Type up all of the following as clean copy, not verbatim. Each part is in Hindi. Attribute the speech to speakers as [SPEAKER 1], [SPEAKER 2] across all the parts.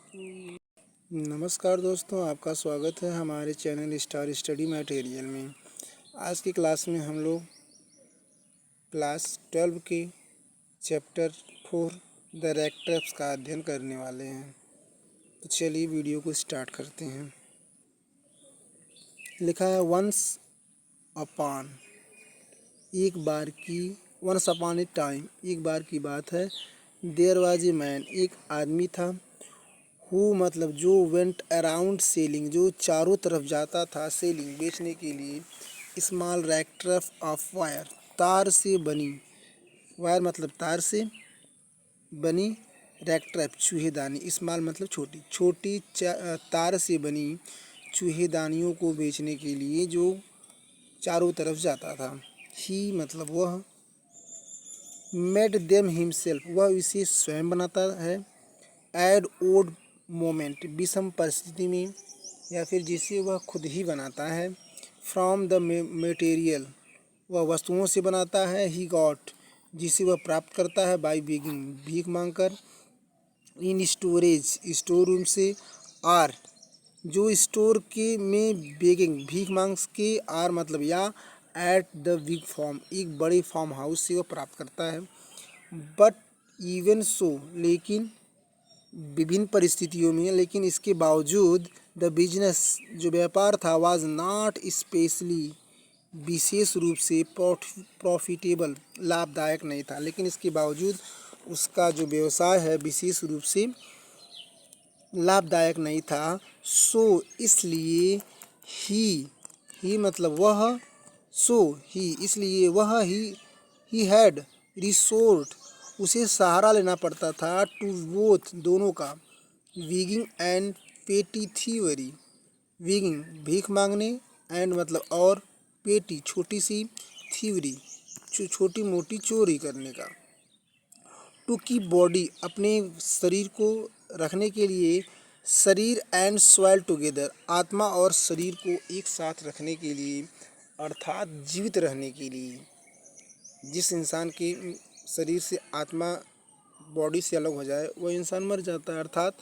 [SPEAKER 1] नमस्कार दोस्तों, आपका स्वागत है हमारे चैनल स्टार स्टडी मटेरियल में। आज की क्लास में हम लोग क्लास 12 के चैप्टर 4 द रेक्ट्रैप्स का अध्ययन करने वाले हैं। तो चलिए वीडियो को स्टार्ट करते हैं। लिखा है once upon, once upon a time, एक बार की बात है। देयर वाज ए मैन, एक आदमी था। हु मतलब जो, वेंट अराउंड सेलिंग, जो चारों तरफ जाता था सेलिंग बेचने के लिए, स्मॉल रेक्ट्रैप ऑफ वायर, तार से बनी, वायर मतलब तार से बनी, रेक्ट्रैप चूहेदानी, स्मॉल मतलब छोटी, छोटी तार से बनी चूहेदानियों को बेचने के लिए जो चारों तरफ जाता था। ही मतलब वह, मेड देम हिमसेल्फ, वह इसे स्वयं बनाता है। एड ओड मोमेंट, विषम परिस्थिति में, या फिर जिसे वह खुद ही बनाता है। फ्रॉम द मटेरियल, वह वस्तुओं से बनाता है। ही गॉट, जिसे वह प्राप्त करता है। बाय बेगिंग, भीख मांगकर। इन स्टोरेज, स्टोर रूम से। आर, जो स्टोर के में बेगिंग भीख मांग के, आर मतलब या। एट द बिग फार्म, एक बड़े फार्म हाउस से वह प्राप्त करता है। बट इवन सो, लेकिन विभिन्न परिस्थितियों में, लेकिन इसके बावजूद, द बिजनेस, जो व्यापार था, वाज नॉट स्पेशली, विशेष रूप से प्रॉफिटेबल, लाभदायक नहीं था। लेकिन इसके बावजूद उसका जो व्यवसाय है विशेष रूप से लाभदायक नहीं था। सो इसलिए, ही मतलब वह, सो ही इसलिए वह, ही हैड रिसोर्ट, उसे सहारा लेना पड़ता था। टू बोथ, दोनों का। विगिंग एंड पेटी थीवरी, विगिंग भीख मांगने, एंड मतलब और, पेटी छोटी सी, थीवरी छोटी मोटी चोरी करने का। टू कीप बॉडी, अपने शरीर को रखने के लिए। शरीर एंड सॉइल टुगेदर, आत्मा और शरीर को एक साथ रखने के लिए, अर्थात जीवित रहने के लिए। जिस इंसान के शरीर से आत्मा, बॉडी से अलग हो जाए, वह इंसान मर जाता है। अर्थात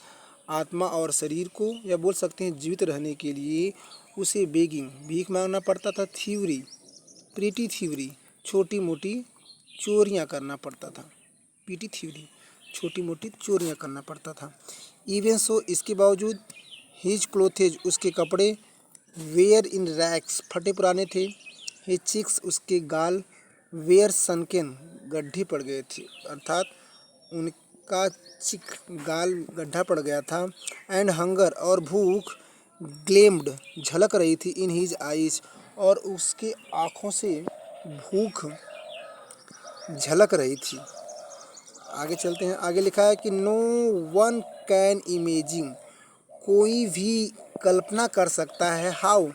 [SPEAKER 1] आत्मा और शरीर को, या बोल सकते हैं जीवित रहने के लिए, उसे बेगिंग भीख मांगना पड़ता था। थीवरी, प्रीटी थीवरी, छोटी मोटी चोरियां करना पड़ता था। पीटी थीवरी, छोटी मोटी चोरियां करना पड़ता था। इवन सो, इसके बावजूद। हिज क्लोथेज, उसके कपड़े। वेयर इन रैक्स, फटे पुराने थे। हिज चिक्स, उसके गाल। वेयर सनकेन, गड्ढे पड़ गए थे, अर्थात उनका चिक गाल गड्ढा पड़ गया था। एंड हंगर, और भूख। ग्लेम्ड, झलक रही थी। इन हिज आइज, और उसके आँखों से भूख झलक रही थी। आगे चलते हैं। आगे लिखा है कि नो वन कैन इमेजिन, कोई भी कल्पना कर सकता है। हाउ,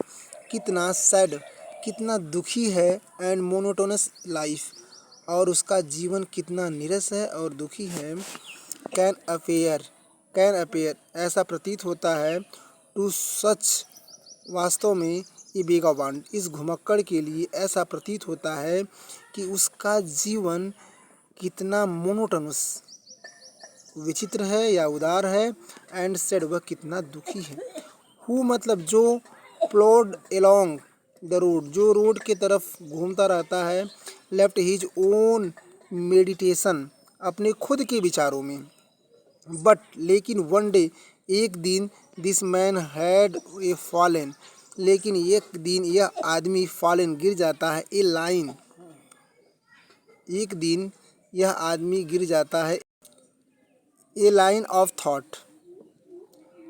[SPEAKER 1] कितना। सैड, कितना दुखी है। एंड मोनोटोनस लाइफ, और उसका जीवन कितना नीरस है और दुखी है। कैन अपेयर, ऐसा प्रतीत होता है। टू सच, वास्तव में। ये बेगावान, इस घुमक्कड़ के लिए ऐसा प्रतीत होता है कि उसका जीवन कितना मोनोटोनस, विचित्र है या उदार है। एंड सैड, वह कितना दुखी है। हु मतलब जो। प्लॉड एलोंग द रोड, जो रोड के तरफ घूमता रहता है। लेफ्ट हिज ओन मेडिटेशन, अपने खुद के विचारों में। बट लेकिन, वन डे, एक दिन। This man had a fallen, लेकिन एक दिन यह आदमी फॉलन, गिर जाता है। ए लाइन, एक दिन यह आदमी गिर जाता है। ए लाइन ऑफ थॉट,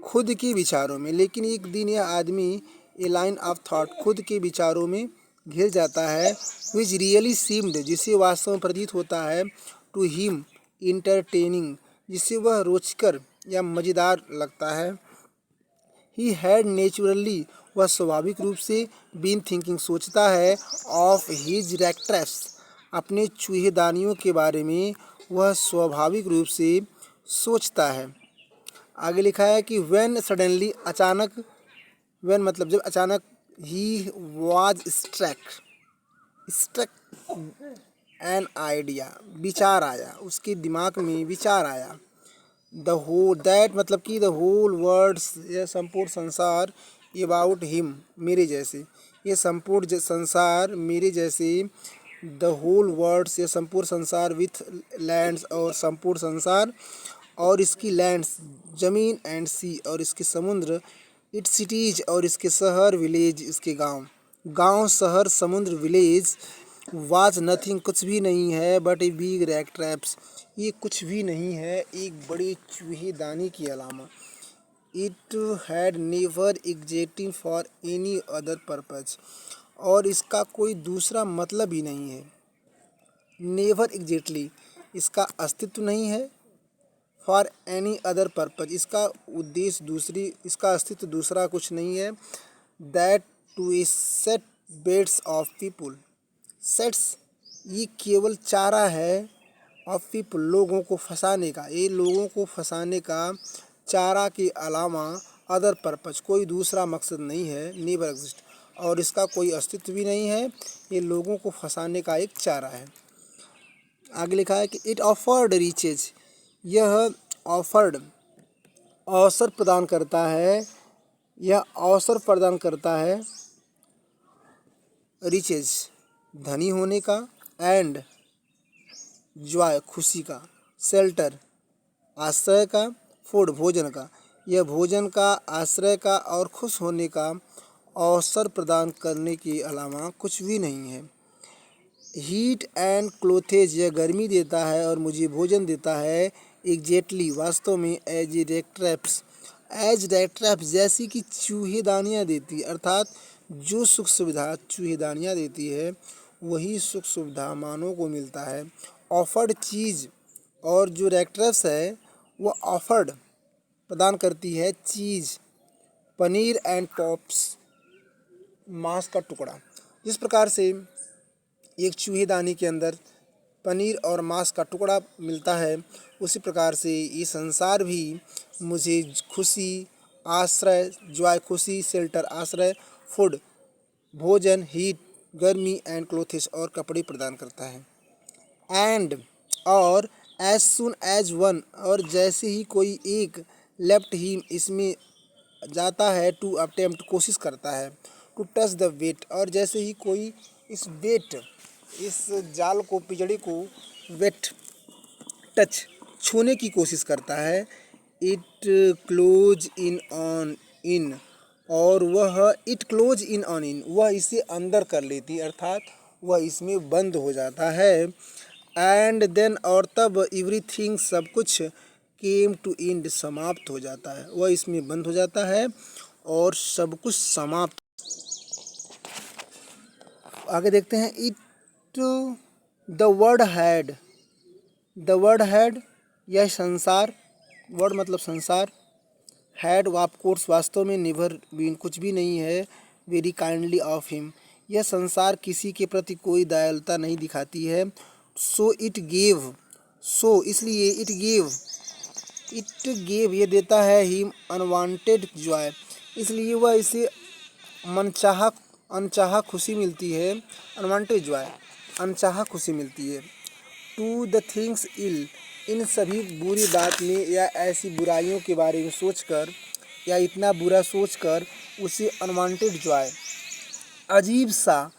[SPEAKER 1] खुद के विचारों में। लेकिन एक दिन यह आदमी, ए लाइन ऑफ थॉट, खुद के विचारों में घिर जाता है। विच रियली सीम्ड, जिसे वास्तव में प्रतीत होता है। टू हिम इंटरटेनिंग, जिसे वह रोचकर या मज़ेदार लगता है। ही हैड नेचुरली, वह स्वाभाविक रूप से। बीन थिंकिंग, सोचता है। ऑफ हिज रेक्ट्रैप्स, अपने चूहेदानियों के बारे में वह स्वाभाविक रूप से सोचता है। आगे लिखा है कि व्हेन सडनली, अचानक। व्हेन मतलब जब अचानक। He was struck an idea, विचार आया, उसके दिमाग में विचार आया। द होल दैट मतलब कि द होल वर्ड्स, यह संपूर्ण संसार, अबाउट हिम मेरे जैसे, ये संपूर्ण संसार मेरे जैसे, द होल वर्ड्स ये संपूर्ण संसार, विथ लैंड्स और संपूर्ण संसार और इसकी लैंड्स जमीन, एंड सी और इसके समुद्र, इट्स सिटीज और इसके शहर, विलेज इसके गांव, गांव शहर समुद्र विलेज, वाज नथिंग कुछ भी नहीं है, but a big rat traps ये कुछ भी नहीं है, एक बड़े चूहेदानी की अलामा, it had never existed for any other purpose और इसका कोई दूसरा मतलब ही नहीं है, नेवर एग्जैक्टली इसका अस्तित्व नहीं है, फॉर एनी अदर पर्पज इसका उद्देश्य दूसरी, इसका अस्तित्व दूसरा कुछ नहीं है, that to a set bets of people, sets ये केवल चारा है, ऑफ पीपल लोगों को फंसाने का, ये लोगों को फंसाने का चारा के अलावा अदर पर्पज कोई दूसरा मकसद नहीं है, नेवर एग्जिस्ट और इसका कोई अस्तित्व भी नहीं है, ये लोगों को फंसाने का एक चारा है। आगे लिखा है कि इट ऑफर्ड रिचेज, यह ऑफर्ड अवसर प्रदान करता है, यह अवसर प्रदान करता है, रिचेज धनी होने का, एंड जॉय खुशी का, शेल्टर आश्रय का, फूड भोजन का, यह भोजन का, आश्रय का और खुश होने का अवसर प्रदान करने के अलावा कुछ भी नहीं है। हीट एंड क्लोथेज यह गर्मी देता है और मुझे भोजन देता है, एग्जैक्टली वास्तव में, as rat traps, as rat traps जैसी कि चूहेदानियाँ देती है, अर्थात जो सुख सुविधा चूहेदानियाँ देती है वही सुख सुविधा मानव को मिलता है। ऑफर्ड चीज़ और जो रेट्रैप्स है वह ऑफर्ड प्रदान करती है चीज़, पनीर एंड पॉप्स मांस का टुकड़ा, जिस प्रकार से एक चूहेदानी के अंदर पनीर और मांस का टुकड़ा मिलता है, उसी प्रकार से ये संसार भी मुझे खुशी, आश्रय जॉय खुशी, शेल्टर आश्रय, फूड भोजन, हीट गर्मी, एंड क्लोथेस और कपड़े प्रदान करता है। एंड और एज सुन एज वन और जैसे ही कोई एक, लेफ्ट हिम इसमें जाता है, टू अटेम्प्ट कोशिश करता है, टू टच द वेट और जैसे ही कोई इस वेट इस जाल को, पिंजड़े को वेट टच छूने की कोशिश करता है, it close in on in और वह it close in on in वह इसे अंदर कर लेती, अर्थात वह इसमें बंद हो जाता है। एंड देन और तब एवरीथिंग सब कुछ, केम टू एंड समाप्त हो जाता है, वह इसमें बंद हो जाता है और सब कुछ समाप्त। आगे देखते हैं, it the word had, the word had यह संसार, वर्ड मतलब संसार, हैड ऑफ कोर्स वास्तव में, नेवर बीन कुछ भी नहीं है, वेरी काइंडली ऑफ हिम यह संसार किसी के प्रति कोई दयालुता नहीं दिखाती है, सो इट गेव सो इसलिए इट गेव ये देता है, हिम अनवांटेड जॉय इसलिए वह इसे मनचाहा अनचाहा खुशी मिलती है, अनवांटेड जॉय अनचाहा खुशी मिलती है, टू द थिंग्स इल इन सभी बुरी बात में या ऐसी बुराइयों के बारे में सोचकर या इतना बुरा सोचकर उसे अनवांटेड जॉय अजीब सा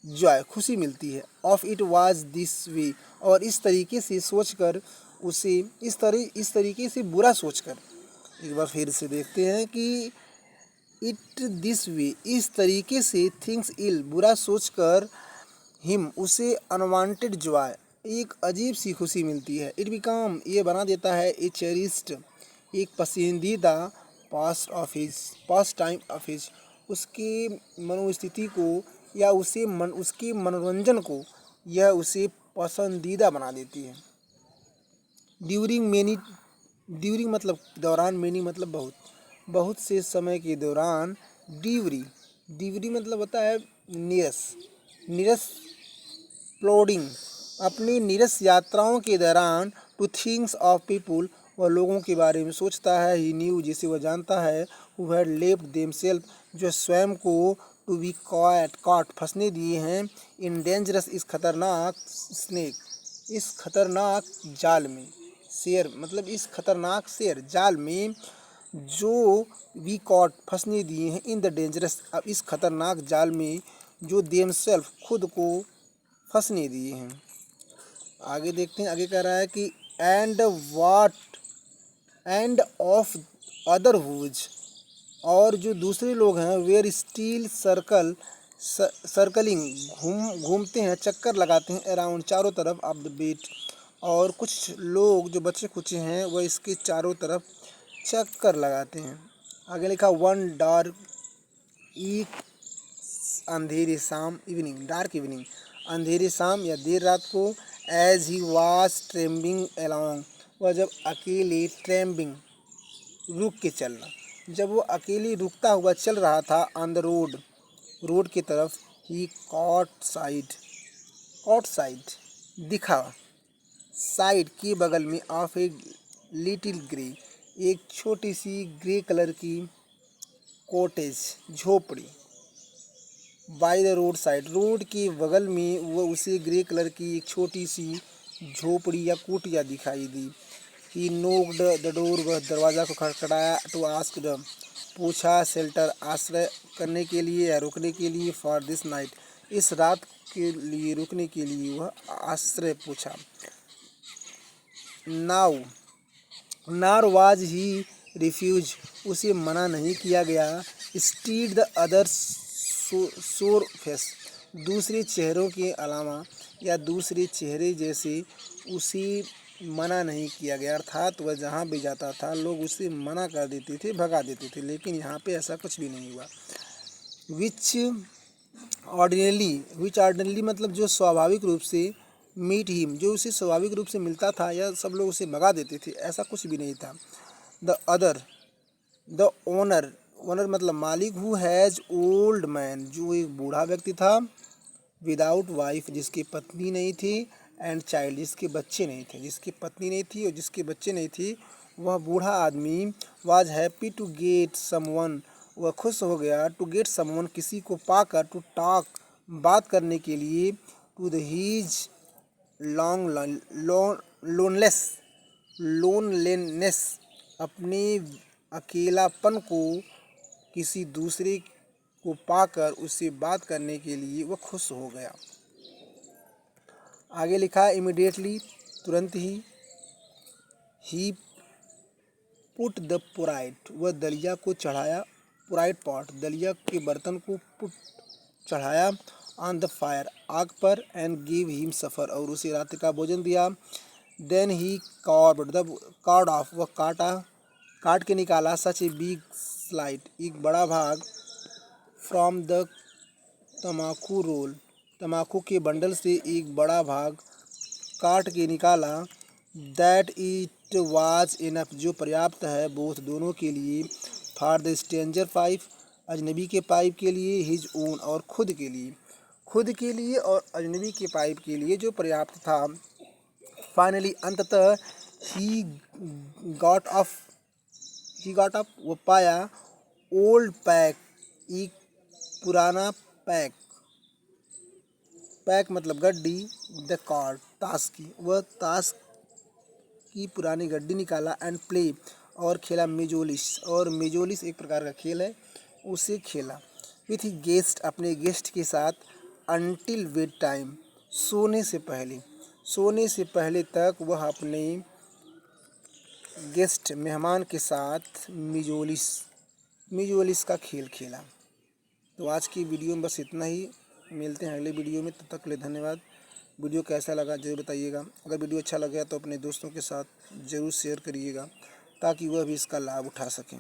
[SPEAKER 1] जॉय खुशी मिलती है, of it was this way और इस तरीके से सोचकर उसे इस तरीके से बुरा सोचकर, एक बार फिर से देखते हैं कि इट दिस वे इस तरीके से, थिंग्स इल बुरा सोचकर, हिम उसे अनवांटेड जॉय एक अजीब सी खुशी मिलती है, इट बिकम ये बना देता है, ए चेरिस्ड एक पसंदीदा, पास टाइम ऑफ हिज उसके मनोस्थिति को या उसके मनोरंजन को यह उसे पसंदीदा बना देती है। ड्यूरिंग मतलब दौरान, मेनी मतलब बहुत, बहुत से समय के दौरान, ड्यूरी मतलब होता है नीरस प्लोडिंग अपनी नीरस यात्राओं के दौरान, टू थिंग्स ऑफ पीपुल वह लोगों के बारे में सोचता है, ही न्यू जिसे वह जानता है, हु हैड लेफ्ट देमसेल्फ जो स्वयं को, टू बी कॉट फंसने दिए हैं, इन डेंजरस इस खतरनाक स्नेक इस खतरनाक जाल में, शेर मतलब इस खतरनाक शेर जाल में जो वी कॉट फंसने दिए हैं इन द डेंजरस, अब इस खतरनाक जाल में जो देमसेल्फ खुद को फंसने दिए हैं। आगे देखते हैं, आगे कह रहा है कि and what end of other whose, और जो दूसरे लोग हैं वेयर स्टील सर्कलिंग घूमते हैं, चक्कर लगाते हैं अराउंड चारों तरफ ऑफ द बेट, और कुछ लोग जो बच्चे कुचे हैं वह इसके चारों तरफ चक्कर लगाते हैं। आगे लिखा वन डार्क एक अंधेरी शाम इवनिंग, डार्क इवनिंग अंधेरी शाम या देर रात को, एज ही वाज ट्रेम्बिंग अलोंग, वह जब अकेले ट्रेम्बिंग रुक के चलना, जब वो अकेले रुकता हुआ चल रहा था ऑन द रोड, रोड की तरफ, ही कॉट साइड दिखा, साइड के बगल में ऑफ ए लिटिल ग्रे, एक छोटी सी ग्रे कलर की कॉटेज झोपड़ी, by the road side, road के बगल में वो उसे ग्रे कलर की एक छोटी सी झोपड़ी या कुटिया दिखाई दी। ही नोक्ड द डोर, वह दरवाज़ा को खटखटाया, टू आस्क द, पूछा, शेल्टर आश्रय करने के लिए या रुकने के लिए, फॉर दिस नाइट, इस रात के लिए रुकने के लिए वह आश्रय पूछा। नाउ नार वाज ही रिफ्यूज, उसे मना नहीं किया गया। स्टीड द अदर शोर फेस, दूसरे चेहरों के अलावा या दूसरे चेहरे जैसे उसे मना नहीं किया गया, अर्थात वह जहाँ भी जाता था लोग उसे मना कर देते थे, भगा देते थे, लेकिन यहाँ पे ऐसा कुछ भी नहीं हुआ। विच ऑर्डिनरली मतलब जो स्वाभाविक रूप से, मीट हिम जो उसे स्वाभाविक रूप से मिलता था, या सब लोग उसे भगा देते थे, ऐसा कुछ भी नहीं था। द ओनर मतलब मालिक, हु हैज़ ओल्ड मैन, जो एक बूढ़ा व्यक्ति था, विदाउट वाइफ जिसकी पत्नी नहीं थी, एंड चाइल्ड जिसके बच्चे नहीं थे, जिसकी पत्नी नहीं थी और जिसके बच्चे नहीं थी, वह बूढ़ा आदमी, was happy to get someone, वह खुश हो गया, टू गेट समवन किसी को पाकर, टू टॉक बात करने के लिए, टू द हीज लोनलेनेस अपने अकेलापन को, किसी दूसरे को पाकर उससे बात करने के लिए वह खुश हो गया। आगे लिखा इमीडिएटली तुरंत ही पुट द पोराइट, वह दलिया को चढ़ाया, पोराइट पॉट दलिया के बर्तन को पुट चढ़ाया, ऑन द फायर आग पर, एंड गिव हिम सफ़र और उसे रात्रि का भोजन दिया। देन ही कार्ड ऑफ, वह काट के निकाला, सच ए बिग स्लाइट एक बड़ा भाग, फ्रॉम द तमाकू रोल तम्बाकू के बंडल से एक बड़ा भाग काट के निकाला, दैट इट वाज इनफ जो पर्याप्त है, बोथ दोनों के लिए, फॉर द स्ट्रेंजर पाइप अजनबी के पाइप के लिए, हिज ओन और खुद के लिए और अजनबी के पाइप के लिए जो पर्याप्त था। फाइनली अंततः ही गॉट अप वो पाया, ओल्ड पैक एक पुराना पैक मतलब गड्डी, द कार्ड ताश की, वह ताश की पुरानी गड्डी निकाला, एंड प्ले और खेला, मेजोलिस एक प्रकार का खेल है, उसे खेला, विथ गेस्ट अपने गेस्ट के साथ, अनटिल बेड टाइम सोने से पहले तक वह अपने गेस्ट मेहमान के साथ मेजोलिस का खेल खेला। तो आज की वीडियो में बस इतना ही, मिलते हैं अगले वीडियो में, तब तक के लिए धन्यवाद। वीडियो कैसा लगा जरूर बताइएगा, अगर वीडियो अच्छा लगा तो अपने दोस्तों के साथ ज़रूर शेयर करिएगा ताकि वह भी इसका लाभ उठा सकें।